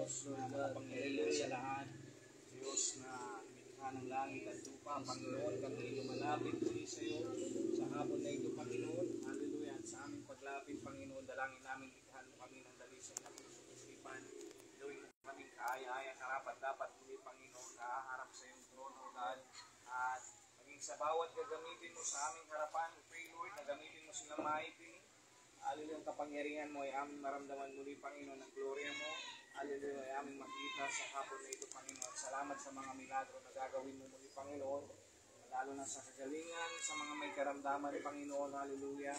Diyos na makapangyarihan sa lahat. Diyos na lumikha ng langit at lupa, Panginoon, kami lumalapit muli sa iyo sa hapon na ito, Panginoon. Hallelujah. At sa aming paglapit, Panginoon, dalangin namin likhan mo kami ng dalisay na puso isipan. Gawin mo kaming kaaya-aya, karapat-dapat muli, Panginoon, nakaharap sa iyong trono, God. At maging sa bawat gagamitin mo sa aming harapan, pray, Lord, na gamitin mo silang maipinig. Hallelujah, ang kapangyarihan mo ay aming maramdaman muli, Panginoon, ang gloria mo. Hallelujah, ay aming makita sa hapon na ito, Panginoon. Salamat sa mga milagro na gagawin mo muli, Panginoon. Lalo na sa kagalingan, sa mga may karamdaman, Panginoon. Hallelujah.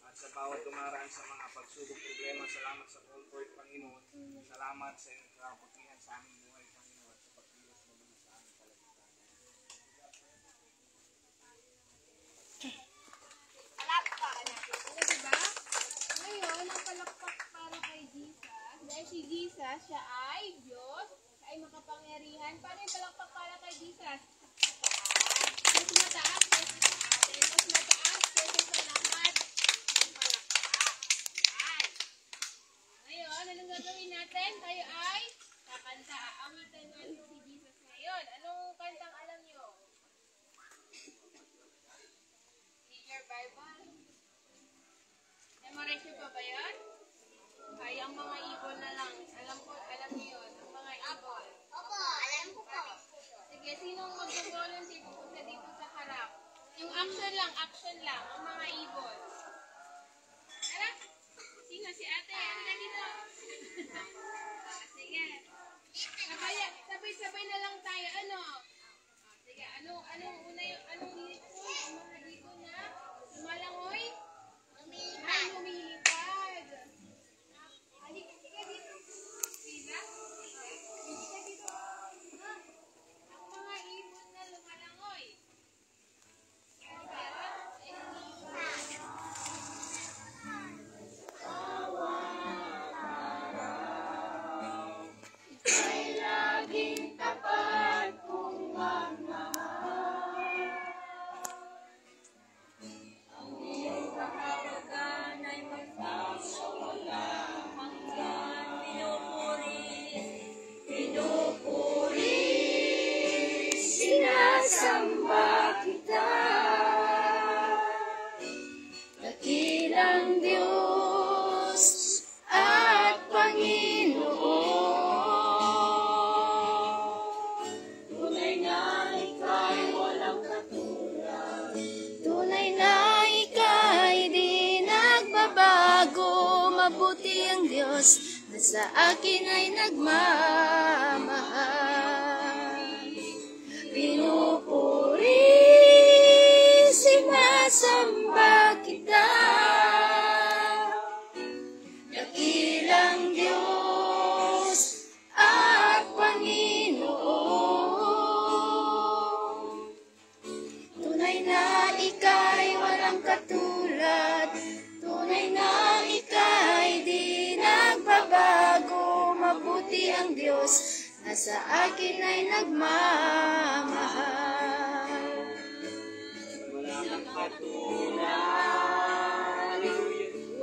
At sa bawat dumaraan sa mga pagsubok, problema, salamat sa comfort, Panginoon. Salamat sa iyong kabutihan sa aming buhay, Panginoon. Sa pagkilos mo muli sa aming kalagitnaan. Ngayon, ang palakpak para kay Jesus. Dahil si Jesus, siya ay Diyos, siya ay makapangyarihan. Paano yung palakpak para kay Jesus? Mas mataas kaysa sa atin. Mas mataas kaysa sa lahat ng palakpak. Yan. Ngayon, anong gagawin natin? Tayo ay kakanta. Aamitan natin si Jesus ngayon. Anong kantang alam nyo? Read your Bible. Memorize nyo pa ba yan? Ay, ang mga ibon na lang. Alam niyo yun. Ang mga ibon. Opo, alam ko po. Sige, sinong mag-volunteer pupunta dito sa harap? Yung action lang. Ang mga ibon. Tara. Sino? Si ate. Ano na dito? Sige. Sabay-sabay na lang tayo. Ano? Sige, anong una yung, anong lilit ko? Ang mga ibon na lumalangoy? Ay, lumilipad. Halika, sige dito. Sina? Halika dito. Ang mga ibon na lumalangoy. Ika'y laging tapat kong magmahal. Ang iyong kahabagan ay magpapawala hanggang pinupuri, sinasamba kita. Dakilang Diyos at Panginoon, tunay na ika'y walang katulad. Tunay na ika'y di nagbabago. Mabuti ang Diyos na sa akin ay nagmamahal. Pinupuri, sinasamba kita. Dakilang Diyos at Panginoon, tunay na ika'y walang katulad. Tunay na ika'y di nagbabago. Mabuti ang Diyos na sa akin ay nagmamahal. Walang katulad.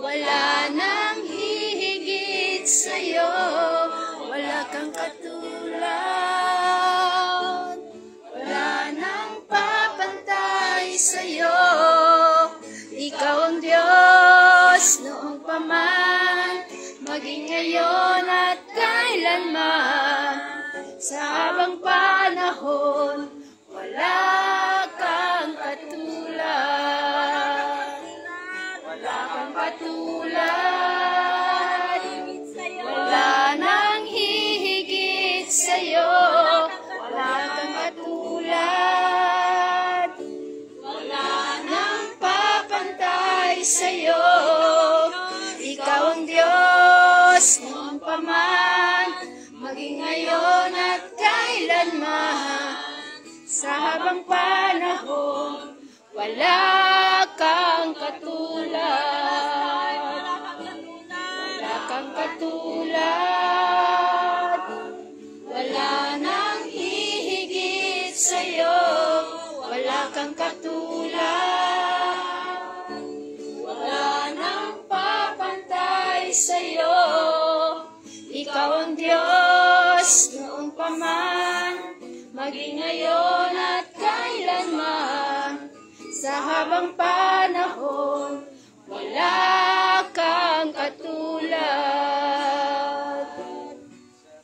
Wala nang hihigit sa'yo. Wala kang katulad. Wala nang papantay sa'yo. Ikaw ang Diyos noong paman, maging ngayon at kailanman. Sa habang panahon, wala kang katulad. Wala kang katulad. Wala nang hihigit sa'yo. Wala kang katulad. Wala nang papantay sa'yo. Ikaw ang Diyos noong paman, maging ngayon at kailanman. Sa habang panahon, wala kang katulad. Wala kang katulad. Wala nang hihigit sa'yo. Wala kang katulad. Wala nang papantay sa'yo. Ikaw ang Diyos Dati ngayon at kailanman, sa habang panahon, wala kang katulad.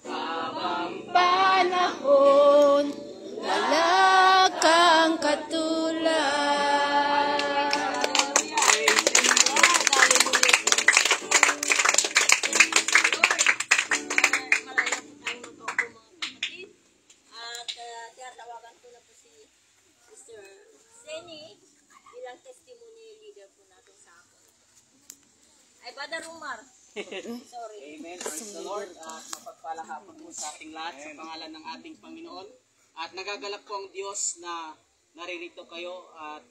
Habang panahon, wala kang katulad. Malaya po tayong magkaupo mga kapatid. At tinatawagan ko na po si Sister Seni bilang testimony leader po natin sa hapon. Ay, Brother Rumar. Sorry. Amen. Praise the Lord. At mapagpalang hapon po sa ating lahat sa pangalan ng ating Panginoon. At nagagalak po ang Diyos na naririto kayo at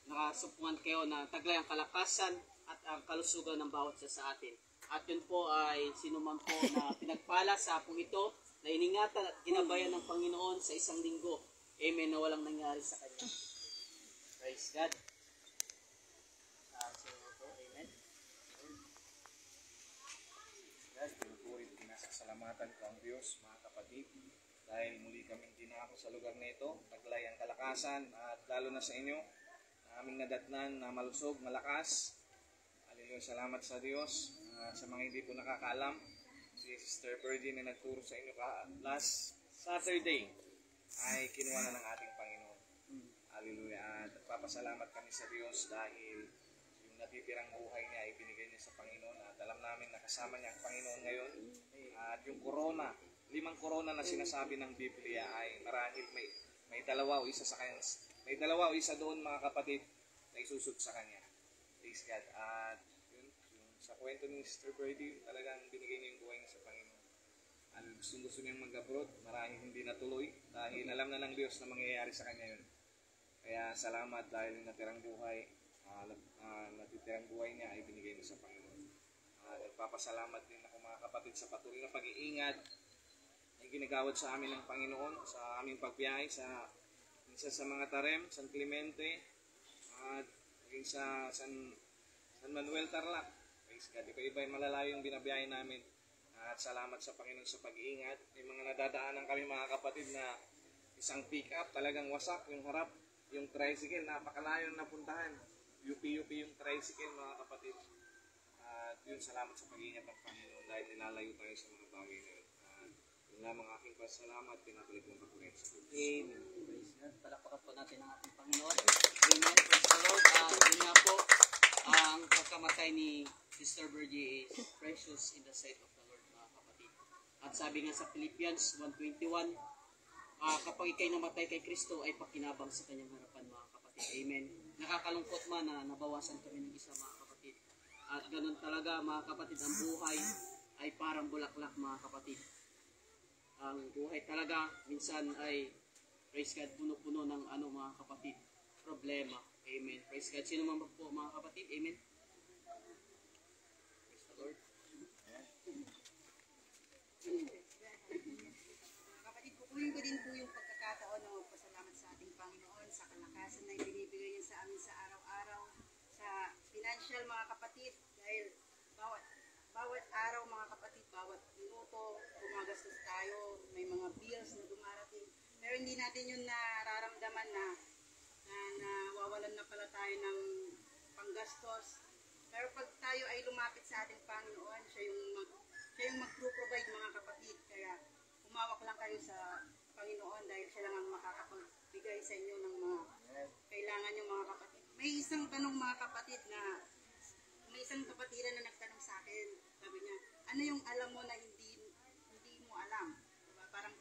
nakasupungan kayo na taglay ang kalakasan at ang kalusugan ng bawat isa sa atin. At yun po ay sinuman po na pinagpala sa hapong ito na iningatan at ginabayan ng Panginoon sa isang linggo. Amen, na walang nangyari sa kanya. Praise God. Amen. Yes, pinupurit pinasasalamatan ko ang Diyos, mga kapatid, dahil muli kaming dinako sa lugar na ito, taglay ang kalakasan at lalo na sa inyo, na aming nadatnan na malusog, malakas. Hallelujah, salamat sa Diyos. Sa mga hindi po nakakaalam, si Sister Birdie na nagturo sa inyo last Saturday ay kinuha na ng ating Panginoon. Hallelujah, at papasalamat kami sa Diyos dahil yung natitirang buhay niya ay binigay niya sa Panginoon at alam namin na kasama niya ang Panginoon ngayon. At yung corona, 5 corona na sinasabi ng Biblia ay marahil may dalawa o isa sa kanya, may dalawa o isa doon mga kapatid na isusot sa kanya. Praise God. At yun, yung sa kwento ni Sister Birdie, talagang binigay niya yung buhay niya sa Panginoon. At gusto niyang mag-abroad, marahil hindi natuloy dahil alam na ng Diyos na mangyayari sa kanya yun. Kaya salamat dahil yung natirang buhay, natitirang buhay niya ay binigay niya sa Panginoon. Nagpapasalamat din ako mga kapatid sa patuloy na pag-iingat ang ginagawad sa amin ng Panginoon sa aming pagbiyahe minsan sa mga Tarem, San Clemente at sa San Manuel Tarlac. Praise God. Iba-iba yung malalayo yung binabiyahe namin. At salamat sa Panginoon sa pag-iingat. May mga nadadaanan kami mga kapatid na isang pick-up, talagang wasak yung harap. Yung tricycle, napakalayo na napuntahan. UP-UP yung tricycle mga kapatid. At yun, salamat sa pag-iingat ng Panginoon dahil nilalayo tayo sa mga bagay na yun. Yun lamang aking pasalamat, pinatuloy kong pagkulit sa Diyos. Amen. Praise God. Palakpakan po natin ang ating Panginoon. Amen. Praise the Lord. Yun nga po, ang pagkamatay ni Sister Birdie is precious in the sight of the Lord, mga kapatid. At sabi nga sa Philippians 1:21, kapag ikay namatay kay Kristo ay pakinabang sa kanyang harapan, mga kapatid. Amen. Nakakalungkot man na nabawasan kami ng isa, mga kapatid. At ganun talaga, mga kapatid, ang buhay ay parang bulaklak, mga kapatid. Ang buhay talaga minsan ay, praise God, puno-puno ng mga kapatid, problema. Amen. Praise God. Sino man po mga kapatid? Amen. Praise the Lord. Kapatid, kukunin ko din po yung pagkakataon na magpasalamat sa ating Panginoon sa kalakasan na ibinibigay niya sa amin sa araw-araw, sa financial mga kapatid, dahil bawat araw mga kapatid, bawat minuto, gumagastos tayo, may mga bills na dumarating, pero hindi natin yun nararamdaman na nawawalan na pala tayo ng panggastos. Pero pag tayo ay lumapit sa ating Panginoon, siya yung mag-provide mga kapatid, kaya humawak lang kayo sa Panginoon dahil siya lang ang makakapagbigay sa inyo ng mga kailangan nyo mga kapatid. May isang tanong mga kapatid may isang kapatiran na nagtanong sa akin, sabi niya, ano yung alam mo na hindi mo alam? Diba? Parang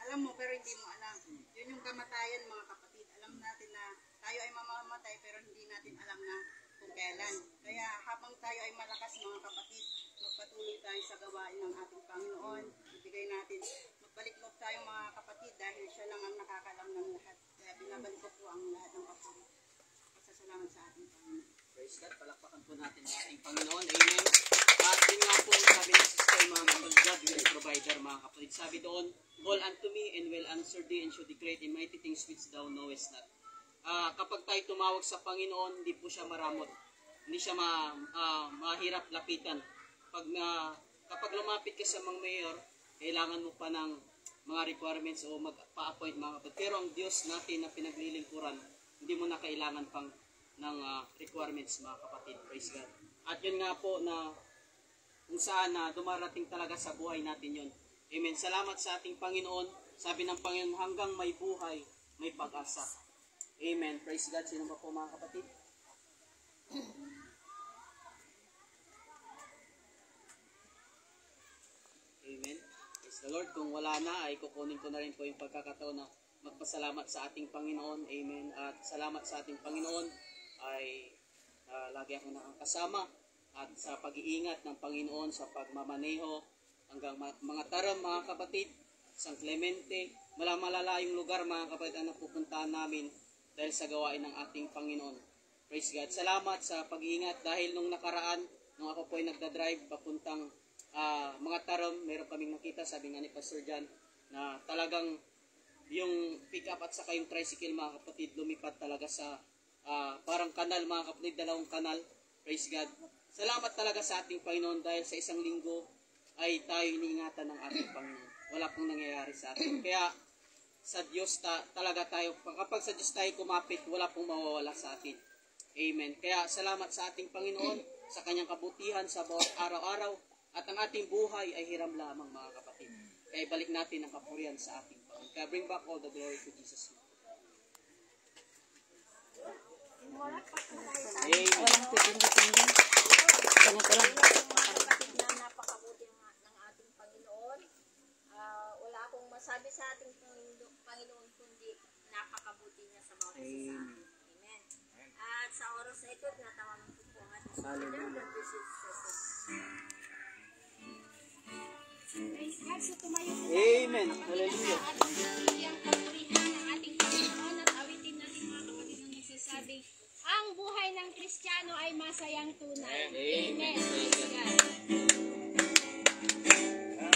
alam mo pero hindi mo alam. Yun yung kamatayan mga kapatid. Alam natin na tayo ay mamamatay pero hindi natin alam na kung kailan. Kaya habang tayo ay malakas mga kapatid, magpatuloy tayo sa gawain ng ating Panginoon. Ibigay natin, magbalik loob tayo mga kapatid dahil siya lang ang nakakalam ng lahat. Kaya binabalik ko po ang lahat ng kapatid. Pasasalamat sa ating Panginoon. Praise God. Palakpakan po natin ang ating Panginoon. Amen. At yun nga po sabi ng sister, mga kapatid, God will provider, mga kapatid. Sabi doon, call unto me and will answer thee and show thee great and mighty things which thou knowest not. Kapag tayo tumawag sa Panginoon, hindi po siya maramot. Hindi siya mahirap lapitan. Kapag lumapit ka sa mga mayor, kailangan mo pa ng mga requirements o magpa-appoint mga kapatid. Pero ang Diyos natin na pinaglilingkuran, hindi mo na kailangan pang ng requirements mga kapatid. Praise God. At yun nga po na kung saan na dumarating talaga sa buhay natin yun. Amen. Salamat sa ating Panginoon. Sabi ng Panginoon, hanggang may buhay, may pag-asa. Amen. Praise God. Sino ba po mga kapatid? Amen. Praise the Lord. Kung wala na, ay kukunin ko na rin po yung pagkakataon na magpasalamat sa ating Panginoon. Amen. At salamat sa ating Panginoon ay lagi akong nakakasama at sa pag-iingat ng Panginoon sa pagmamaneho hanggang mga taram mga kapatid, San Clemente, malalayong lugar mga kapatid ang napupuntahan namin dahil sa gawain ng ating Panginoon. Praise God. Salamat sa pag-iingat dahil nung nakaraan, nung ako po ay nagdadrive papuntang mga taram, meron kaming nakita, sabi nga ni Pastor John, na talagang yung pick-up at saka yung tricycle mga kapatid lumipad talaga sa parang kanal mga kapatid, dalawang kanal. Praise God. Salamat talaga sa ating Panginoon dahil sa isang linggo ay tayo iniingatan ng ating Panginoon. Wala pong nangyayari sa atin. Kaya sa Diyos talaga tayo, kapag sa Diyos tayo kumapit, wala pong mawawala sa atin. Amen. Kaya salamat sa ating Panginoon sa kanyang kabutihan sa bawat araw-araw at ang ating buhay ay hiram lamang mga kapatid. Kaya ibalik natin ang kapurihan sa ating Panginoon. Kaya bring back all the glory to Jesus. Amen. Kapatid na napakabuti ng ating Panginoon. Wala akong masabi sa ating Panginoon kundi napakabuti niya sa bawat isa sa atin. Amen. At sa oras na ito, tinatawanan ko po ang ating Father. God bless you. Praise God. So tumayo po Amen. tayo, mga kapatid, Hallelujah. at ang ang papurihan ng ating Panginoon at awitin natin mga kapatid ng nagsasabi, ang buhay ng Kristiyano ay masayang tunay. Amen. Praise God.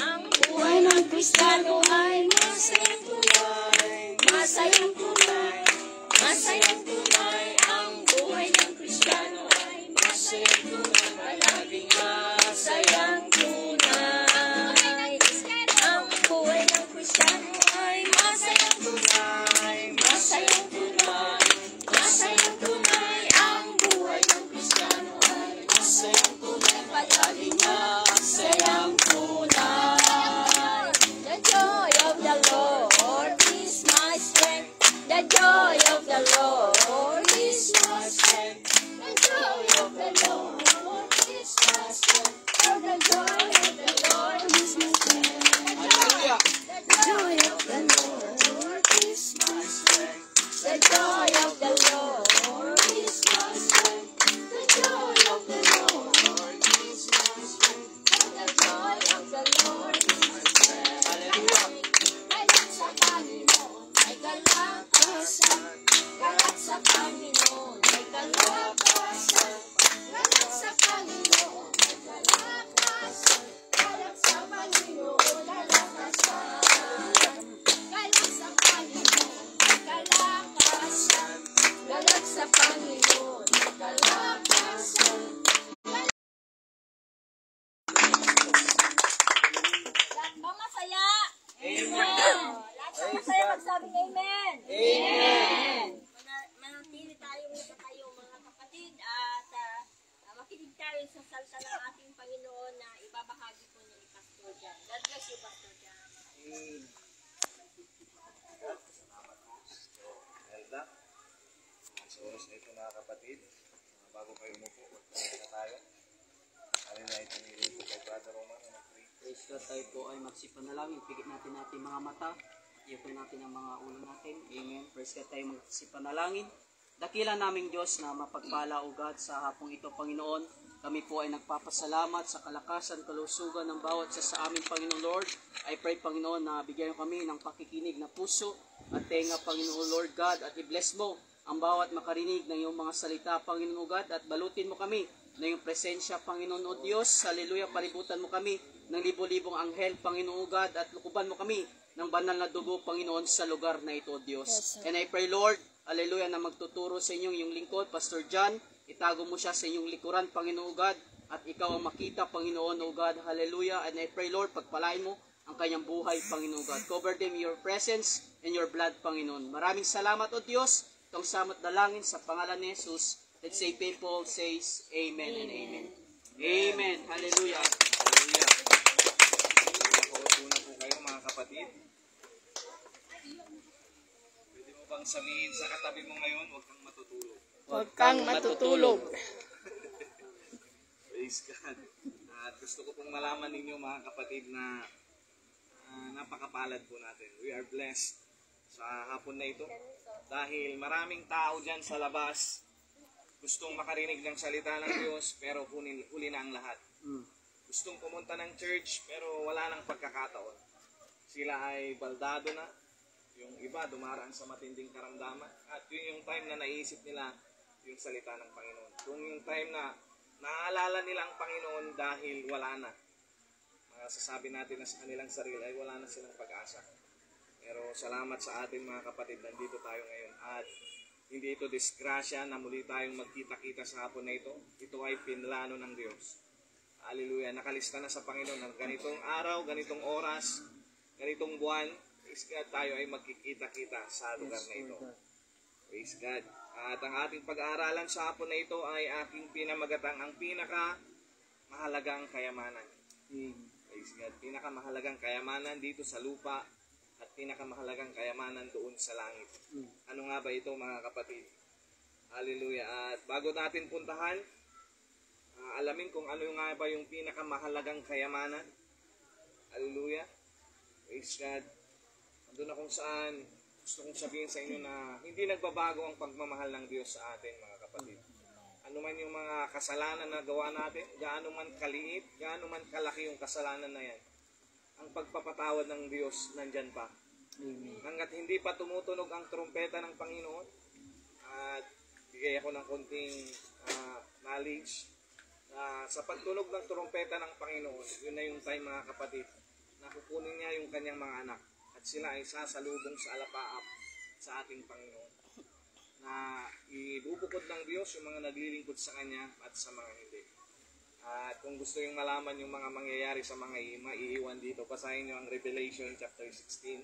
Ang buhay ng Kristiyano ay masayang tunay, masayang tunay, masayang tunay. Ang buhay ng Kristiyano ay masayang tunay, palaging masayang tunay. Ang buhay ng Kristiyano ay masayang tunay, masayang tunay, masayang tunay. Ang buhay ng Kristiyano ay masayang tunay, palaging masayang tunay. The joy of the Lord is my strength. The joy of the Lord is my strength. The joy of the Lord is my strength. For the joy of the Lord is my strength. Hallelujah. The joy of the Lord is my strength. The joy of the Lord is my strength. The joy of the Lord is my strength. The joy of the Lord is my strength. Hallelujah. Galak sa Panginoon ay kalakasan. Galak sa Panginoon ay kalakasan. Galak sa Panginoon ay kalakasan. Galak sa Panginoon ay kalakasan. Galak sa Panginoon ay kalakasan. Galak sa Panginoon ay kalakasan. Lahat ba masaya? Amen. Lahat ba masaya? Magsabing amen. Amen. Manatili tayong nakatayo mga kapatid at makinig tayo sa salta ng ating Panginoon na ibabahagi po ni Pastor Jan. God bless you, Pastor Jan. Elda, sa oras na ito mga kapatid, bago kayo umupo, magpapalala na tayo. Alin na ito nilito kay Brother Roman na nag-pray. Praise God, tayo po ay magsipanalangin. Pigit natin ating mga mata. Iyapin natin ang mga ulo natin. Amen. Praise God, tayo magsipanalangin. Dakila naming Diyos na mapagpala o God sa hapong ito, Panginoon. Kami po ay nagpapasalamat sa kalakasan, kalusugan ng bawat sa amin, Panginoon Lord. I pray, Panginoon, na bigyan kami ng pakikinig na puso at tenga, Panginoon Lord God, at i-bless mo ang bawat makarinig ng iyong mga salita, Panginoon God, at balutin mo kami na iyong presensya, Panginoon o Diyos. Hallelujah, palibutan mo kami ng libo-libong anghel, Panginoon God, at lukuban mo kami ng banal na dugo, Panginoon, sa lugar na ito, Diyos. And I pray, Lord, hallelujah, na magtuturo sa inyong yung lingkod, Pastor John, itago mo siya sa inyong likuran, Panginoon God, at ikaw ang makita, Panginoon, O God, hallelujah. And I pray, Lord, pagpalain mo ang kanyang buhay, Panginoon God. Cover them in your presence and your blood, Panginoon. Maraming salamat, O Diyos. Itong samot dalangin sa pangalan ni Jesus. Let's say people says Amen and Amen. Amen. Hallelujah. Hallelujah. Nakaupo na po kayo mga kapatid. Pwede mo bang sabihin sa katabi mo ngayon, huwag kang matutulog. Huwag kang matutulog. Praise God. At gusto ko pong malaman ninyo mga kapatid na napakapalad po natin. We are blessed sa hapon na ito. Dahil maraming tao dyan sa labas gustong makarinig ng salita ng Diyos pero huli na ang lahat. Gustong pumunta ng church pero wala nang pagkakataon. Sila ay baldado na. Yung iba dumaraan sa matinding karamdaman. At yun yung time na naisip nila yung salita ng Panginoon. Kung yung time na naaalala nila ang Panginoon dahil wala na. Sasabi natin na sa kanilang sarili ay wala na silang pag-asa. Pero salamat sa atin mga kapatid, nandito tayo ngayon. At hindi ito disgrasya na muli tayong magkita-kita sa hapon na ito. Ito ay pinlano ng Diyos. Hallelujah. Nakalista na sa Panginoon ng ganitong araw, ganitong oras, ganitong buwan. Praise God, tayo ay magkikita-kita sa lugar na ito. Praise God. At ang ating pag-aaralan sa hapon na ito ay aking pinamagatang ang pinakamahalagang kayamanan. Praise God. Pinakamahalagang kayamanan dito sa lupa at pinakamahalagang kayamanan doon sa langit. Ano nga ba ito mga kapatid? Hallelujah. At bago natin puntahan, alamin kung ano nga ba yung pinakamahalagang kayamanan. Hallelujah. Praise God. Doon na kung saan gusto kong sabihin sa inyo na hindi nagbabago ang pagmamahal ng Diyos sa atin mga kapatid. Ano man yung mga kasalanan na gawa natin, gaano man kaliit, gaano man kalaki yung kasalanan na yan, ang pagpapatawad ng Diyos nandyan pa. Hanggat hindi pa tumutunog ang trumpeta ng Panginoon, at bigay ako ng konting knowledge, sa pagtunog ng trumpeta ng Panginoon, yun na yung time mga kapatid, na kukunin niya yung kanyang mga anak, at sila ay sasalubong sa alapaap sa ating Panginoon. Na ibubukod ng Diyos yung mga naglilingkod sa Kanya at sa mga hindi. At kung gusto yung malaman yung mga mangyayari sa mga maiiwan dito, basahin nyo ang Revelation chapter 16.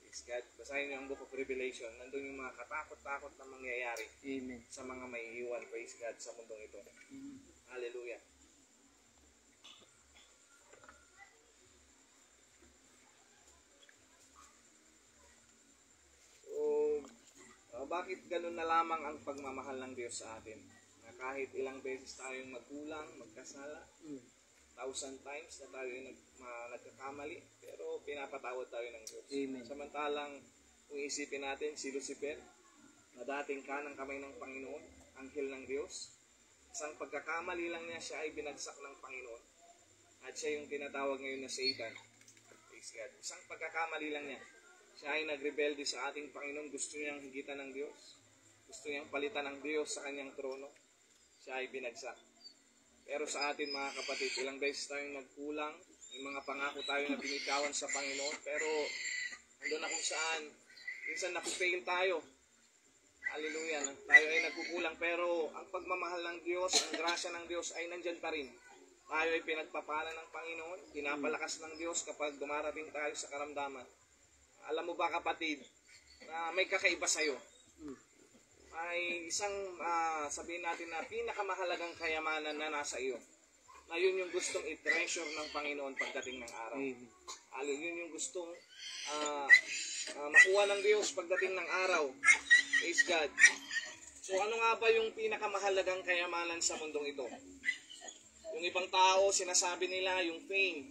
Praise God. Basahin nyo ang Book of Revelation. Nandun yung mga katakot-takot na mangyayari. Amen. Sa mga maiiwan. Praise God sa mundong ito. Hallelujah. Bakit ganun na lamang ang pagmamahal ng Diyos sa atin? Na kahit ilang beses tayong magkulang, magkasala, 1,000 times na tayo nagkakamali, pero pinapatawad tayo ng Diyos. Amen. Samantalang, kung isipin natin, si Lucifer, na dating kanang kamay ng Panginoon, anghel ng Diyos, isang pagkakamali lang niya, siya ay binagsak ng Panginoon. At siya yung tinatawag ngayon na Satan. Praise God. Isang pagkakamali lang niya. Siya ay nagrebelde sa ating Panginoon. Gusto niyang higitan ng Diyos. Gusto niyang palitan ng Diyos sa kanyang trono. Siya ay binagsak. Pero sa atin mga kapatid, ilang beses tayong nagkulang. May mga pangako tayo na binitawan sa Panginoon. Pero ando na kung saan, minsan nakufail tayo. Hallelujah. Tayo ay nagkukulang. Pero ang pagmamahal ng Diyos, ang grasya ng Diyos ay nandyan pa rin. Tayo ay pinagpapala ng Panginoon. Pinapalakas ng Diyos kapag dumarating tayo sa karamdaman. Alam mo ba kapatid, na may kakaiba sa'yo? May isang, sabihin natin na pinakamahalagang kayamanan na nasa iyo. Na yun yung gustong i-treasure ng Panginoon pagdating ng araw. Yun yung gustong makuha ng Diyos pagdating ng araw. Praise God. So ano nga ba yung pinakamahalagang kayamanan sa mundong ito? Yung ibang tao, sinasabi nila yung fame.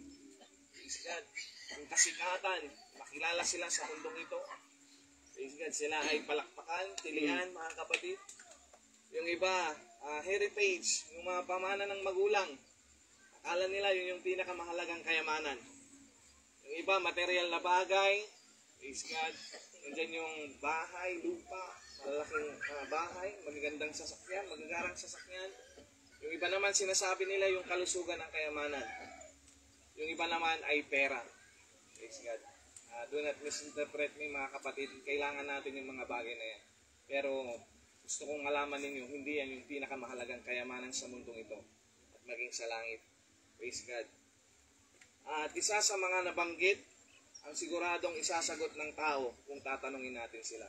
Praise God. Yung kasikatan. Makilala sila sa mundong ito. Praise God. Sila ay palakpakan, tilian, mga kapatid. Yung iba, heritage, yung mga pamana ng magulang. Akala nila yun yung pinakamahalagang kayamanan. Yung iba, material na bagay. Praise God. Nandiyan yung bahay, lupa, malalaking bahay, magagandang sasakyan, magagarang sasakyan. Yung iba naman, sinasabi nila yung kalusugan ng kayamanan. Yung iba naman ay pera. Praise God. Do not misinterpret me mga kapatid. Kailangan natin yung mga bagay na yan. Pero gusto kong malaman ninyo, hindi yan yung pinakamahalagang kayamanan sa mundong ito. At maging sa langit. Praise God. At isa sa mga nabanggit, ang siguradong isasagot ng tao kung tatanungin natin sila.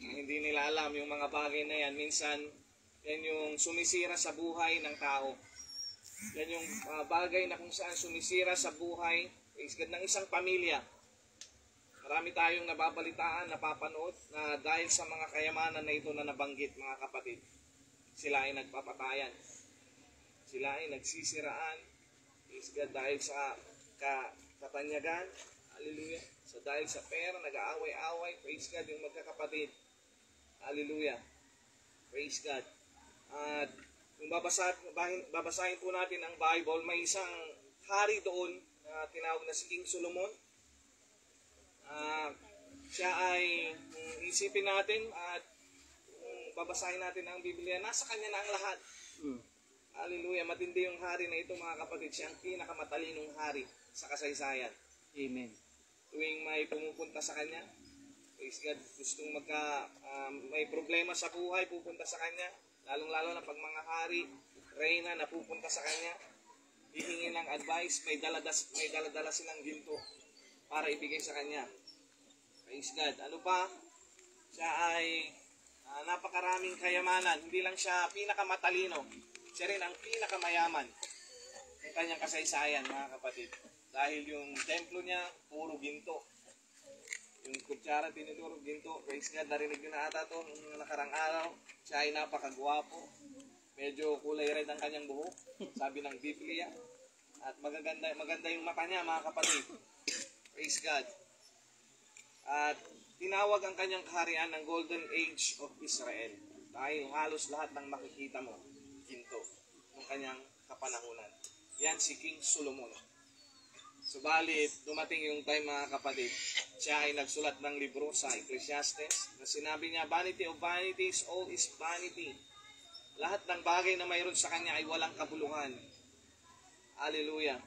Hindi nila alam yung mga bagay na yan. Minsan, yan yung sumisira sa buhay ng tao. Yan yung bagay na kung saan sumisira sa buhay ng isang pamilya. Marami tayong nababalitaan, napapanood na dahil sa mga kayamanan na ito na nabanggit, mga kapatid, sila ay nagpapatayan. Sila ay nagsisiraan. Dahil sa katanyagan, hallelujah. So dahil sa pera, nag-aaway-aaway, praise God, yung magkakapatid. Hallelujah. Praise God. At kung babasahin po natin ang Bible, may isang hari doon na tinawag na si King Solomon. Siya ay, isipin natin at babasahin natin ang Biblia, nasa kanya na ang lahat. Hallelujah. Matindi yung hari na ito, mga kapatid. Siya ang pinakamatalinong hari sa kasaysayan. Amen. Tuwing may pumupunta sa kanya, praise God, gustong may problema sa buhay, pupunta sa kanya. Lalong-lalo na pag mga hari, reyna na pupunta sa kanya, hihingi ng advice, may daladala silang ginto para ibigay sa kanya. Praise God. Ano pa? Siya ay napakaraming kayamanan. Hindi lang siya pinakamatalino, siya rin ang pinakamayaman ng kanyang kasaysayan, mga kapatid. Dahil yung templo niya, puro ginto. Yung kutsara, tinuturo ginto. Praise God, narinig nyo na ata ito nung nakarang araw. Siya ay napakagwapo. Medyo kulay red ang kanyang buhok, sabi ng Biblia. At maganda yung mata niya, mga kapatid. Praise God. At tinawag ang kanyang kaharian ng Golden Age of Israel. Dahil halos lahat ng makikita mo, ginto, ng kanyang kapanahunan. Yan si King Solomon. Subalit, dumating yung time, mga kapatid, siya ay nagsulat ng libro sa Ecclesiastes na sinabi niya, vanity of vanities, all is vanity. Lahat ng bagay na mayroon sa kanya ay walang kabuluhan. Hallelujah.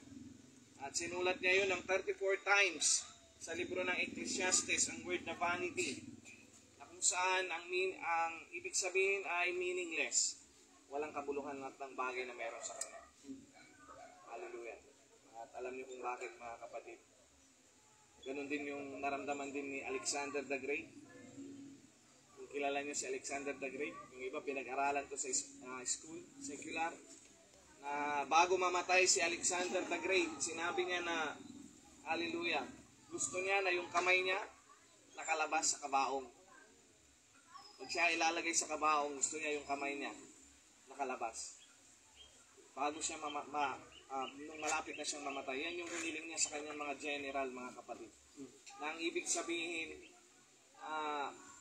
At sinulat niya yun ng 34 times sa libro ng Ecclesiastes, ang word na vanity, na kung saan ang ibig sabihin ay meaningless. Walang kabuluhan lahat ng bagay na mayroon sa kanya. Hallelujah. At alam niyo kung bakit, mga kapatid. Ganon din yung naramdaman din ni Alexander the Great. Kung kilala niyo si Alexander the Great, yung iba pinag-aralan to sa school, secular, na bago mamatay si Alexander the Great, sinabi niya na, hallelujah, gusto niya na yung kamay niya nakalabas sa kabaong. Pag siya ilalagay sa kabaong, gusto niya yung kamay niya nakalabas. Bago siya nung malapit na siyang mamatay, yan yung hiniling niya sa kanyang mga general, mga kapatid. Na ang ibig sabihin,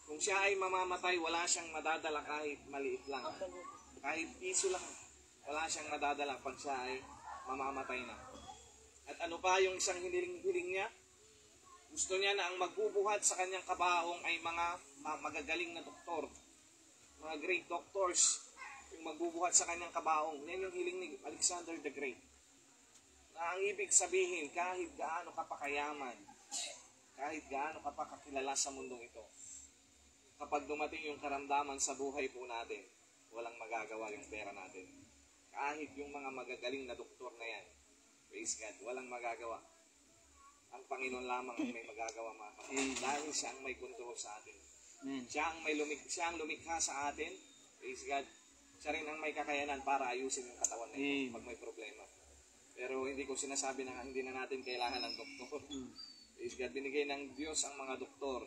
kung siya ay mamamatay, wala siyang madadala kahit maliit lang. Kahit piso lang, wala siyang madadala pag siya ay mamamatay na. At ano pa yung isang hiniling niya? Gusto niya na ang magbubuhat sa kanyang kabaong ay mga magagaling na doktor. Mga great doctors, yung magbubuhat sa kanyang kabaong. Yan yung hiling ni Alexander the Great. Na ang ibig sabihin, kahit gaano ka pa kayaman, kahit gaano ka pa kakilala sa mundong ito, kapag dumating yung karamdaman sa buhay po natin, walang magagawa yung pera natin. Kahit yung mga magagaling na doktor na yan, praise God, walang magagawa. Ang Panginoon lamang ang may magagawa, mga kapatid. Dahil siya ang may kontrol sa atin. Siya ang lumikha sa atin, praise God. Siya rin ang may kakayanan para ayusin yung katawan na ito pag may problema. Pero hindi ko sinasabi na hindi na natin kailangan ng doktor. Praise God, binigay ng Diyos ang mga doktor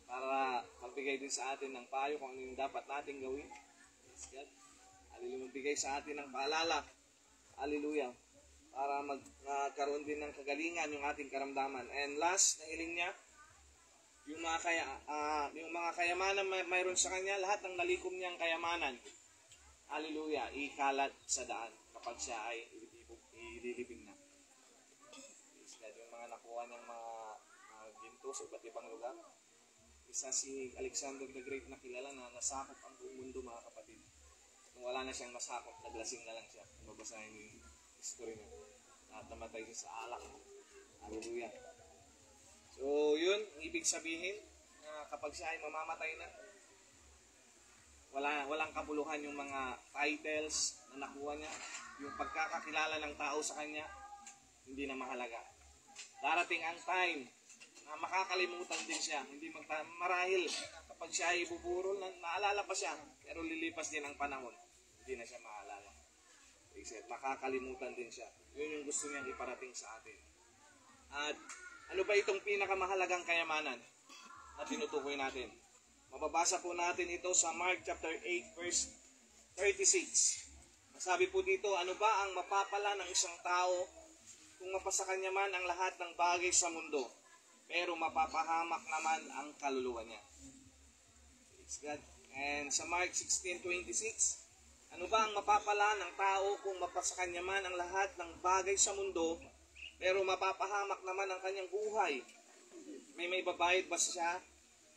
para magbigay din sa atin ng payo kung ano yung dapat natin gawin. Praise God. Hallelujah. Magbigay sa atin ng paalala. Hallelujah. Para magkaroon din ng kagalingan yung ating karamdaman. And last, na hiling niya, yung mga kayamanan mayroon sa kanya, lahat ng nalikom niyang kayamanan, hallelujah, ikalat sa daan kapag siya ay ililibing na. Yung mga nakuha niyang mga ginto sa iba't ibang lugar. Isa si Alexander the Great na kilala na nasakop ang buong mundo, mga kapatid. Kung wala na siyang masakop, naglasing na lang siya. Mabasahin yung history niya. At namatay siya sa alak. Hallelujah. So, yun, ibig sabihin, kapag siya ay mamamatay na, walang kabuluhan yung mga titles na nakuha niya, yung pagkakakilala ng tao sa kanya, hindi na mahalaga. Darating ang time na makakalimutan din siya. Hindi marahil kapag siya ay buburol, naalala pa siya. Pero lilipas din ang panahon, hindi na siya maalala. Makakalimutan din siya. Yun yung gusto niyang iparating sa atin. At ano ba itong pinakamahalagang kayamanan na tinutukoy natin? Mababasa po natin ito sa Mark chapter 8 verse 36. Sabi po dito, ano ba ang mapapala ng isang tao kung mapasa kanya man ang lahat ng bagay sa mundo, pero mapapahamak naman ang kaluluwa niya? Praise God. And sa Mark 16:26, ano ba ang mapapala ng tao kung mapasa kanya man ang lahat ng bagay sa mundo, pero mapapahamak naman ang kanyang buhay? May babayad ba siya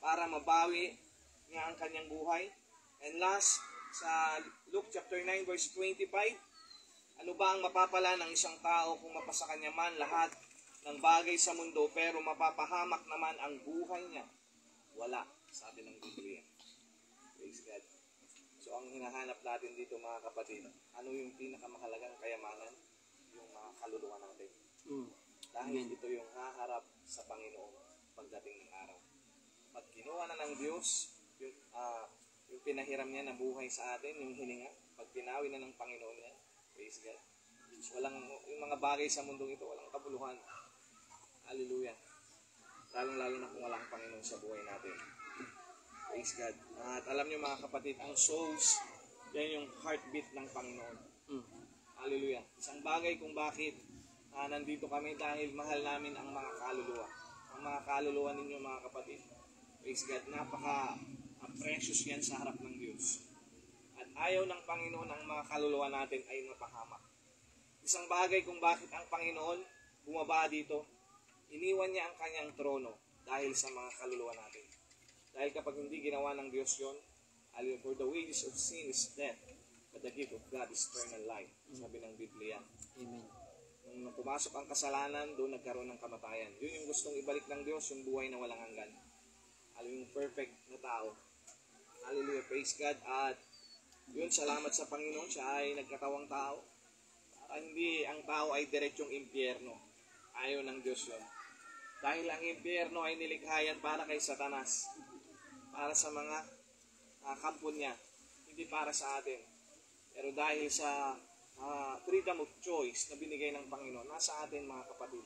para mabawi niya ang kanyang buhay? And last, sa Luke chapter 9 verse 25, ano ba ang mapapala ng isang tao kung mapasa kanya man lahat ng bagay sa mundo, pero mapapahamak naman ang buhay niya? Wala, sabi ng Biblia. Praise God. So ang hinahanap natin dito, mga kapatid, ano yung pinakamahalagang kayamanan? Yung mga kaluluwa natin. Dahil ito yung haharap sa Panginoon pagdating ng araw. Pag kinuha na ng Diyos yung pinahiram niya na buhay sa atin, yung hininga, pag pinawi na ng Panginoon niya, praise God. Yung mga bagay sa mundong ito, walang kabuluhan. Hallelujah. Lalong-lalo na kung walang Panginoon sa buhay natin. Praise God. At alam niyo, mga kapatid, ang souls, yan yung heartbeat ng Panginoon. Hallelujah. Isang bagay kung bakit nandito kami, dahil mahal namin ang mga kaluluwa. Ang mga kaluluwa ninyo, mga kapatid. Praise God. Precious yan sa harap ng Diyos. At ayaw ng Panginoon ang mga kaluluwa natin ay mapahamak. Isang bagay kung bakit ang Panginoon bumaba dito, iniwan niya ang kanyang trono dahil sa mga kaluluwa natin. Dahil kapag hindi ginawa ng Diyos yun, for the wages of sin is death, but the gift of God is eternal life. Sabi ng Biblia. Amen. Nung pumasok ang kasalanan, doon nagkaroon ng kamatayan. Yun yung gustong ibalik ng Diyos, yung buhay na walang hanggan. Yung perfect na tao. Hallelujah, praise God. At yun, salamat sa Panginoon, siya ay nagkatawang tao. Para hindi ang tao ay diretsong impyerno. Ayaw ng Diyos yun. Dahil ang impyerno ay nilikhayan para kay Satanas. Para sa mga kampo niya. Hindi para sa atin. Pero dahil sa freedom of choice na binigay ng Panginoon, nasa atin, mga kapatid.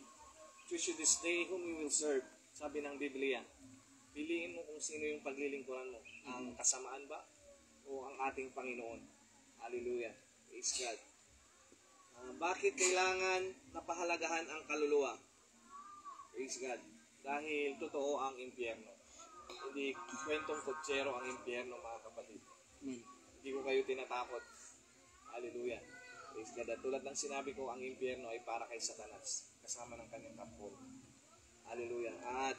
Choose you this day whom you will serve. Sabi ng Biblia. Piliin mo kung sino yung paglilingkuran mo. Ang kasamaan ba? O ang ating Panginoon? Hallelujah. Praise God. Bakit kailangan napahalagahan ang kaluluwa? Praise God. Dahil totoo ang impyerno. Hindi kwentong kutsero ang impyerno, mga kapatid. Hindi ko kayo tinatakot. Hallelujah. Praise God. At tulad ng sinabi ko, ang impyerno ay para kay Satanas. Kasama ng kanyang kapol. Hallelujah. At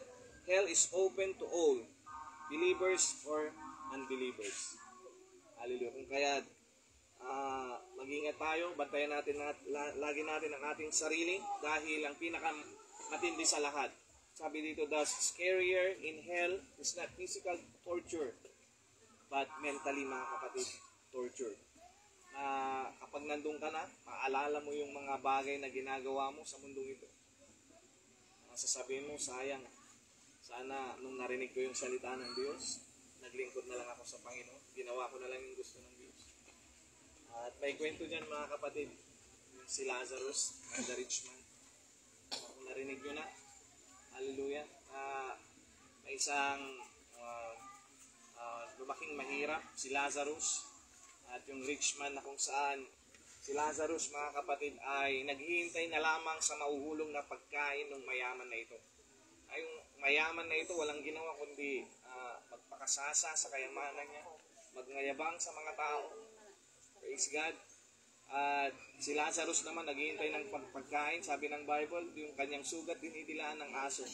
hell is open to all, believers or unbelievers. Hallelujah. Kung kaya mag-ingat tayo, bantayan natin lagi natin ang ating sarili, dahil ang pinakamatindi sa lahat, sabi dito, the scarier in hell is not physical torture, but mentally, mga kapatid, torture. Kapag nandun ka na, maalala mo yung mga bagay na ginagawa mo sa mundong ito. Sasabihin mo, sayang. Sana nung narinig ko yung salita ng Diyos, naglingkod na lang ako sa Panginoon. Ginawa ko na lang yung gusto ng Diyos. At may kwento dyan, mga kapatid. Si Lazarus, the rich man. Kung narinig nyo na, hallelujah. May isang lumaking mahirap, si Lazarus. At yung rich man na kung saan si Lazarus, mga kapatid, ay naghihintay na lamang sa mauhulong na pagkain ng mayaman na ito. Ay, yung mayaman na ito, walang ginawa kundi magpakasasa sa kayamanan niya, magngayabang sa mga tao. Praise God. At si Lazarus naman naghihintay ng pagkain. Sabi ng Bible, yung kanyang sugat dinidilaan ng aso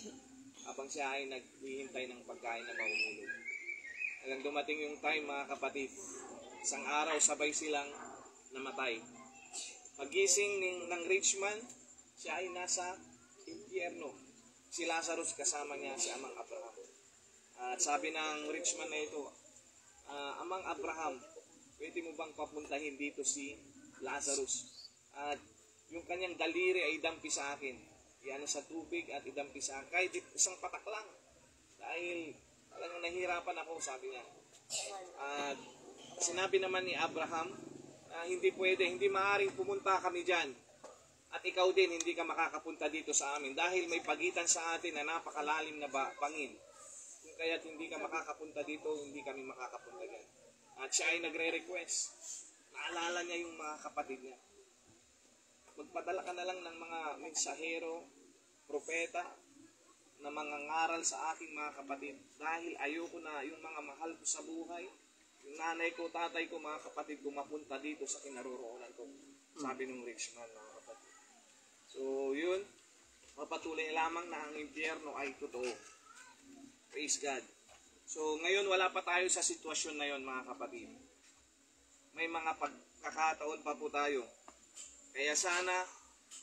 habang siya ay naghihintay ng pagkain na mahuhulog. Hanggang dumating yung time, mga kapatid, isang araw sabay silang namatay. Pagising ng rich man, siya ay nasa impyerno. Si Lazarus kasama niya si Amang Abraham. At sabi ng rich man na ito, Amang Abraham, pwede mo bang papuntahin dito si Lazarus? At yung kanyang daliri ay idampi sa akin. Iano sa tubig at idampi sa akin. Kahit isang patak lang. Dahil talagang nahihirapan ako, sabi niya. At sinabi naman ni Abraham na hindi pwede, hindi maaaring pumunta kami dyan. At ikaw din, hindi ka makakapunta dito sa amin. Dahil may pagitan sa atin na napakalalim na bangin. Kung kaya't hindi ka makakapunta dito, hindi kami makakapunta dyan. At siya ay nagre-request. Naalala niya yung mga kapatid niya. Magpadala ka na lang ng mga mensahero, propeta, na mga ngaral sa aking mga kapatid. Dahil ayoko na yung mga mahal ko sa buhay, yung nanay ko, tatay ko, mga kapatid ko, mapunta dito sa kinaroroonan ko. Sabi ng rich man, mga kapatid. So, yun. Mapatuloy lamang na ang impyerno ay totoo. Praise God. So, ngayon wala pa tayo sa sitwasyon na yon, mga kapatid. May mga pagkakataon pa po tayo. Kaya sana,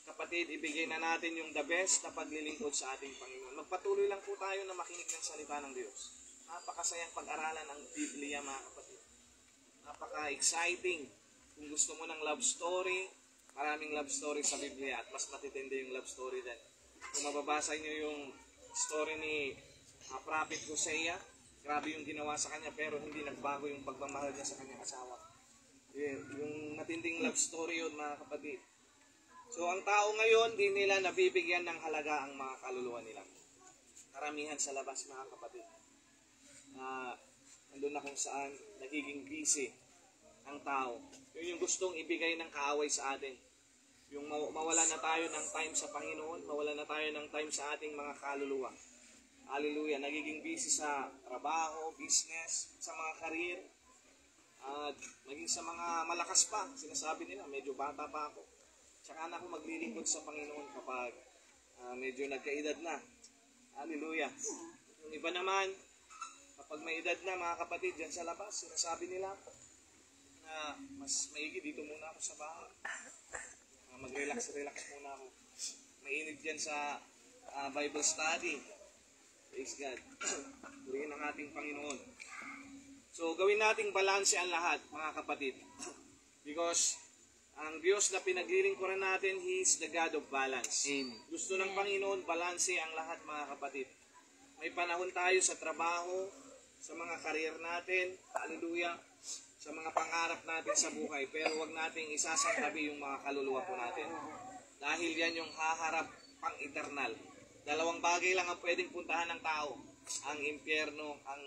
kapatid, ibigay na natin yung the best na paglilingkod sa ating Panginoon. Magpatuloy lang po tayo na makinig ng salita ng Diyos. Napakasayang pag-aralan ang Biblia, mga kapatid. Napaka-exciting. Kung gusto mo ng love story, maraming love story sa Biblia at mas matitindi yung love story din. Kung mababasa nyo yung story ni Prophet Hosea, grabe yung ginawa sa kanya pero hindi nagbago yung pagmamahal niya sa kanyang asawa. Yung matinding love story yun, mga kapatid. So, ang tao ngayon, di nila nabibigyan ng halaga ang mga kaluluwa nila. Karamihan sa labas, mga kapatid. Nandun na kung saan nagiging busy ang tao. Yun yung gustong ibigay ng kaaway sa atin. Yung mawala na tayo ng time sa Panginoon, mawala na tayo ng time sa ating mga kaluluwa. Hallelujah. Nagiging busy sa trabaho, business, sa mga career, at maging sa mga malakas pa. Sinasabi nila, medyo bata pa ako. Tsaka na ako maglilingkod sa Panginoon kapag medyo nagkaedad na. Hallelujah. Yung iba naman, kapag may edad na, mga kapatid, dyan sa labas, sinasabi nila na mas maigi dito muna ako sa bahay. Mag-relax muna ako. Mainit dyan sa Bible study. Praise God. Purihin ang ating Panginoon. So, gawin nating balanse ang lahat, mga kapatid. Because, ang Diyos na pinaglilingkuran natin, He is the God of balance. Amen. Gusto ng Panginoon, balanse ang lahat, mga kapatid. May panahon tayo sa trabaho, sa mga karir natin, hallelujah, sa mga pangarap natin sa buhay, pero wag nating isasantabi yung mga kaluluwa po natin. Dahil yan yung haharap pang eternal. Dalawang bagay lang ang pwedeng puntahan ng tao. Ang impyerno, ang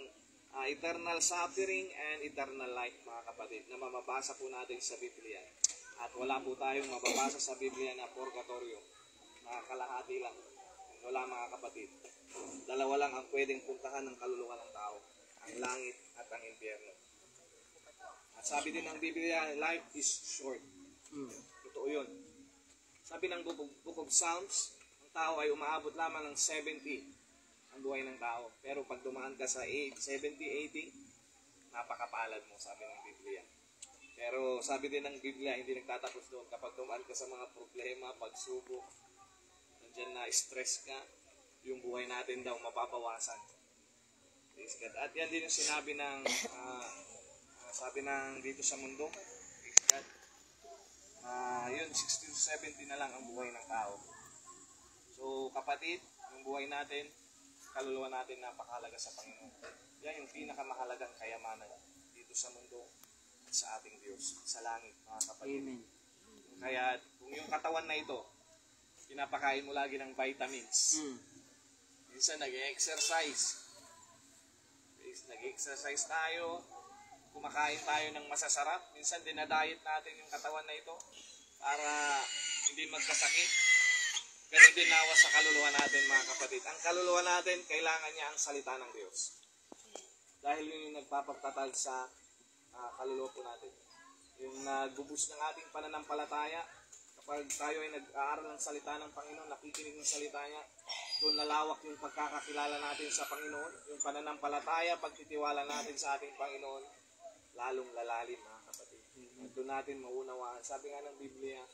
eternal suffering and eternal life, mga kapatid, na mamabasa po natin sa Biblia. At wala po tayong mababasa sa Biblia na purgatorio. Kalahati lang. Wala, mga kapatid. Dalawa lang ang pwedeng puntahan ng kaluluwa ng tao. Ang langit at ang impyerno. At sabi din ng Biblia, life is short. Totoo yun. Sabi ng Book of Psalms, ang tao ay umaabot lamang ng 70 ang buhay ng tao. Pero pag dumaan ka sa 70, 80, napakapalad mo, sabi ng Biblia. Pero sabi din ng Biblia, hindi nagtatapos doon. Kapag dumaan ka sa mga problema, pagsubok, nandiyan na stress ka, yung buhay natin daw mapapawasan. At yan din yung sinabi ng, sabi ng dito sa mundo, yun, 60 to 70 na lang ang buhay ng tao. So kapatid, yung buhay natin, kaluluwa natin napakahalaga sa Panginoon. Yan yung pinakamahalagang kayamanan dito sa mundo at sa ating Diyos, sa langit, mga kapatid. Amen. Kaya kung yung katawan na ito, pinapakain mo lagi ng vitamins. Minsan nag-exercise. Nag-exercise tayo, kumakain tayo ng masasarap. Minsan dinadayet natin yung katawan na ito para hindi magkasakit. Ganun din nawa sa kaluluwa natin, mga kapatid. Ang kaluluwa natin, kailangan niya ang salita ng Diyos. Dahil yun yung nagpapagtatag sa kaluluwa po natin. Yung nagbubus ng ating pananampalataya, kapag tayo ay nag-aaral ng salita ng Panginoon, nakikinig ng salita niya, doon nalawak yung pagkakakilala natin sa Panginoon, yung pananampalataya, pagtitiwala natin sa ating Panginoon, lalong lalalim, mga kapatid. At doon natin maunawaan. Sabi nga ng Biblia,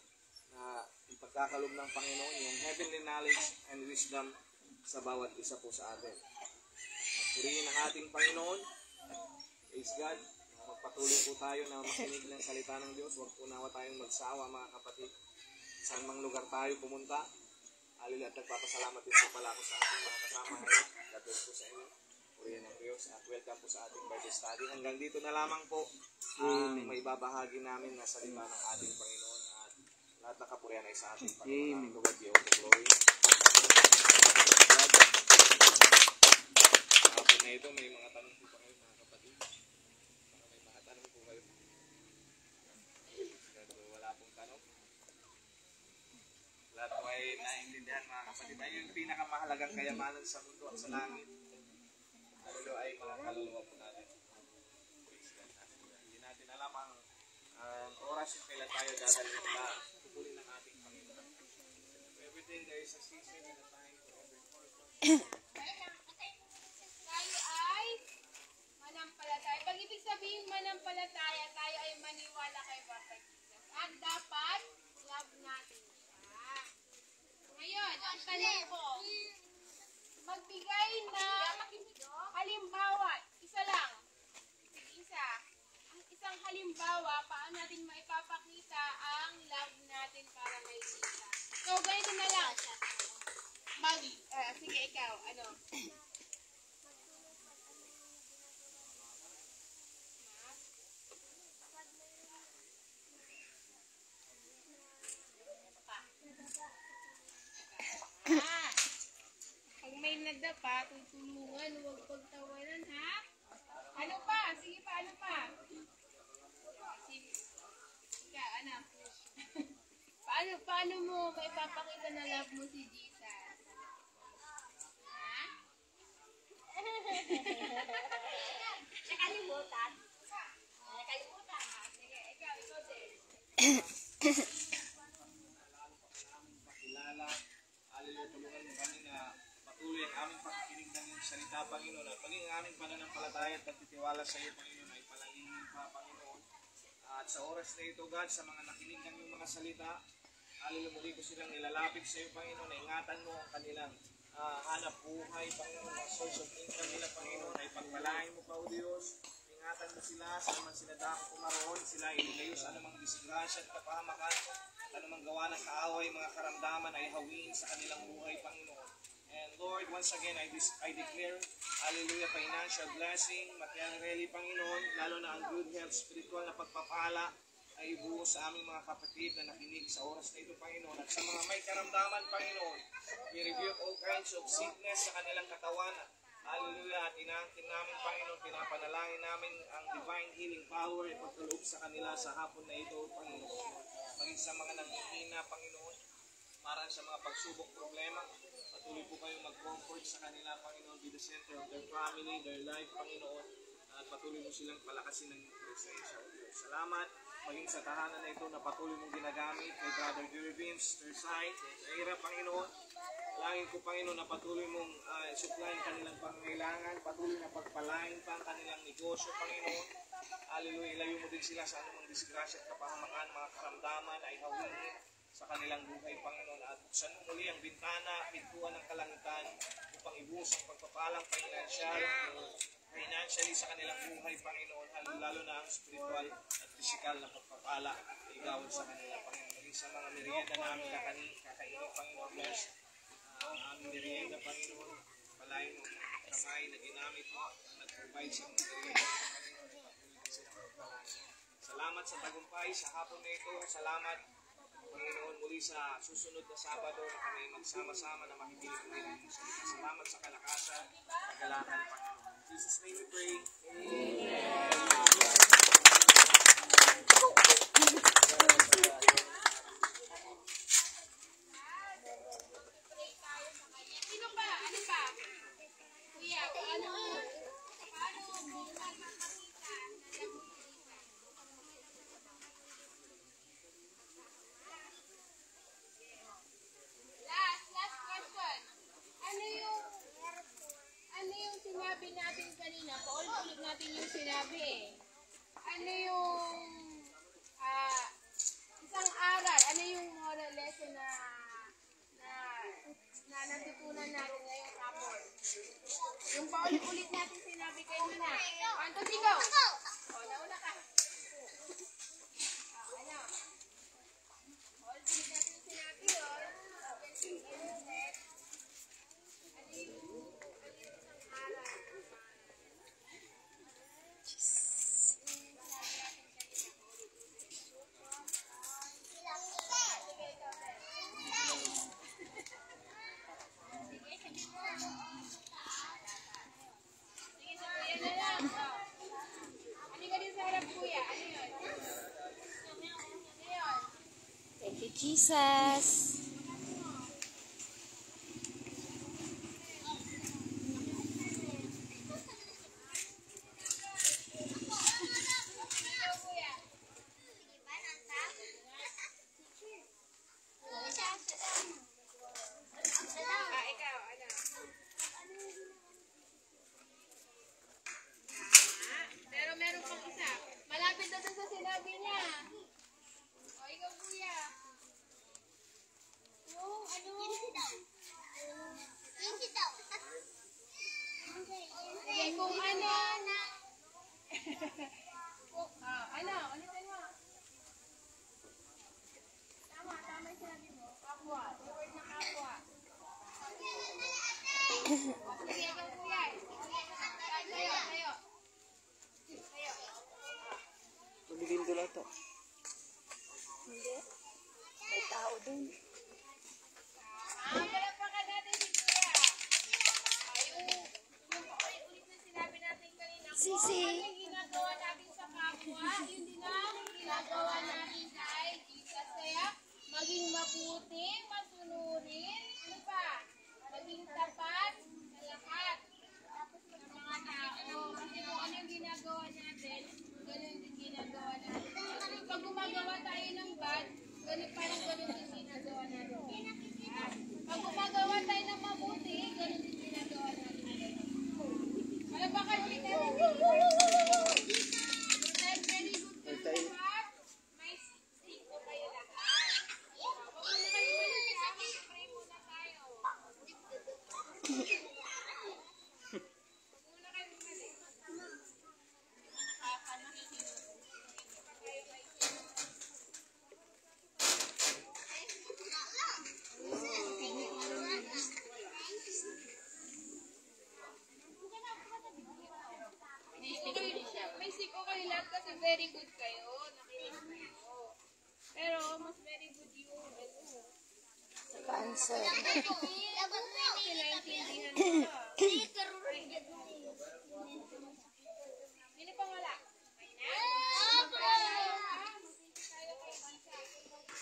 na ipagkakalob ng Panginoon yung heavenly knowledge and wisdom sa bawat isa po sa atin. At purihin ang ating Panginoon. Praise God. Magpatuloy po tayo na makinig ng salita ng Diyos. Huwag po nawa tayong magsawa, mga kapatid. saan mang lugar tayo pumunta. Hallelujah. At nagpapasalamat din po pala ako sa ating mga kasama ngayon. God bless po sa inyo. Purihin ng Diyos at welcome po sa ating Bible study. Hanggang dito na lamang po ang may ibabahagi namin na salita ng ating Panginoon at lahat ng kapurihan ay sa ating Panginoon. To God be all the glory. Hapon na ito, may mga tanong po pa kayo mga kapatid. Baka may mga tanong po kayo. Wala pong tanong. Lahat po ay naiintindihan mga kapatid. Ay yung pinakamahalagang kayamanan sa mundo at sa langit. Ano ay mga kaluluwa po natin. Hindi natin alam ang oras yung kailan tayo dadalhin na pupulin ng ating Panginoon. Everything there is a season and a time for every purpose. Tayo ay manampalataya. Pag ibig sabihin manampalataya, tayo ay maniwala kay Pastor Jesus. At dapat love natin siya. Ngayon, ang tanong ko, magbigay ng halimbawa, isa lang. Isa. Ang isang halimbawa, paano natin maipapakita ang love natin para kay Jesus. So, ganito na lang. Sige, ikaw, ano? Pag may nadapa, tutulungan, huwag pagtawanan, ha? Ano pa? Sige pa, ano pa? Sige. Ika, ano? paano mo maipapakita na love mo si Jesus? Ha? Nakalimutan. Sige, ikaw din. Pakilala. Hallelujah. Tulungan mo kami na patuloy ang aming pakikinig ng iyong salita, Panginoon. At maging ang aming pananampalataya at pagtitiwala sa iyo, Panginoon, ay palangin pa, Panginoon. At sa oras na ito, God, sa mga nakinig ng iyong mga salita, hallelujah, muli ko silang nilalapit sa iyo, Panginoon. Ingatan mo ang kanilang hanap buhay, Panginoon. Ang source of income nila, Panginoon, ay pagpalain mo pa, O Diyos. Ingatan mo sila, saan man sila dako pumaroon, sila iligayo sa anumang disgrasya at kapahamakan, anumang gawa ng kaaway, mga karamdaman ay hawin sa kanilang buhay, Panginoon. And Lord, once again, I declare, hallelujah, financial blessing, materially, Panginoon, lalo na ang good health, spiritual na pagpapala, ay ibuo sa aming mga kapatid na nakinig sa oras na ito, Panginoon. At sa mga may karamdaman, Panginoon, we rebuke all kinds of sickness sa kanilang katawan. Hallelujah. At inaangkin namin, Panginoon, pinapanalangin namin ang divine healing power at pagkaloob sa kanila sa hapon na ito, Panginoon. Maging sa mga nanghihina, Panginoon, marang sa mga pagsubok problema, patuloy po kayong mag-comfort sa kanila, Panginoon, be the center of their family, their life, Panginoon, at patuloy mo silang palakasin ng presensya, O Diyos. Salamat, maging sa tahanan na ito na patuloy mong ginagamit kay Brother Jervin, Sister Sai, Naira, Panginoon. Langin ko, Panginoon, na patuloy mong supplyin kanilang pangangailangan, patuloy na pagpalain pa ang kanilang negosyo, Panginoon. Hallelujah, ilayo mo din sila sa anumang disgrasya at kapahamakan, mga karamdaman ay hawinin sa kanilang buhay, Panginoon. At buksan mo muli ang bintana, pintuan ng kalangitan upang ibuhos ang pagpapalang financially sa kanilang buhay, Panginoon. Lalo na ang spiritual at physical na pagpapala na igawad sa kanila, Panginoon. Maging sa mga merienda namin kakainin, Panginoon, bless ang aming merienda, Panginoon. Palain mo ang kamay na ginamit mo na nag-provide sa mga merienda, Panginoon. Salamat sa tagumpay sa hapon na ito. Salamat, Panginoon, muli sa susunod na Sabado na kami magsama-sama na makikinig ng iyong salita. Salamat sa kalakasan, kagalakan, Panginoon. In Jesus' name we pray. Sino pa? Ano pa? Kuya, paano mapapakita na love mo si Jesus? Last question. Ano yung sinabi natin kanina? Paulit-ulit natin yung sinabi eh. Ano yung isang aral? Ano yung moral lesson na natutunan natin ngayong hapon? Yung paulit-ulit natin sinabi kanina. 1, 2, 3, go! O, nauna ka. Ano? Paulit-ulit natin yung sinabi Jesus. Ikaw, ano? Pero meron pang isa. Malapit na dun sa sinabi niya. O, ikaw kuya. Yung ano? Sige, kung ano. Ano? Ulitin mo. Tama yung sinabi mo. Kapwa. The word na kapwa. Sige, ikaw kuya. Tayo. Pagiging ko lang to. Palakpakan natin si kuya. Yung ulit na sinabi natin kanina. Sisi. Kung ano yung ginagawa natin sa kapwa, yun din ang ginagawa natin kay Jesus. Kaya, maging mabuti, masunurin, ano pa? Maging tapat sa lahat. Tapos sa mga tao. Kasi kung ano yung ginagawa natin, ganun din ginagawa natin. Pag gumagawa tayo ng bad, ganun din ginagawa natin. Pag gumagawa tayo ng mabuti, ganun din ginagawa natin. Malabakan ulit natin. Very good kayo lahat. May stick ko kayo lahat. Huwag mo na kayo malit ha. Pray muna tayo. Huwag muna kayo malit. May stick ko kayo lahat kasi very good kayo. Nakinig kayo. Pero mas very good yung ano. Answer. Kinaintindihan mo ba? Sino pang wala?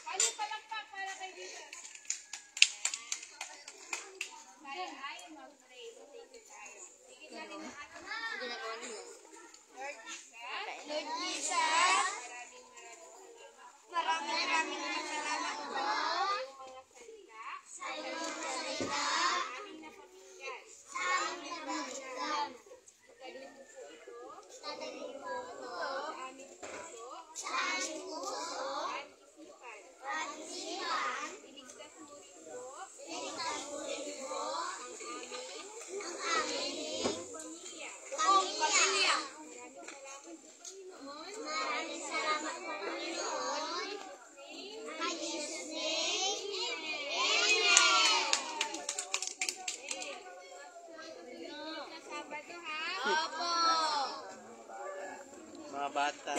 Paano palakpak para kay Jesus? Tayo ay mag-pray. Sige tayo. Sige natin ang ating Lord Jesus, maraming salamat po sa iyong mga salita, aming napakinggan. Dadalhin po ito sa aming puso at isipan. Iligtas mo rin po ang aming pamilya. Maraming salamat po, Panginoon. In Jesus' name, Amen. Na Sabado, ha? Opo. Mga bata.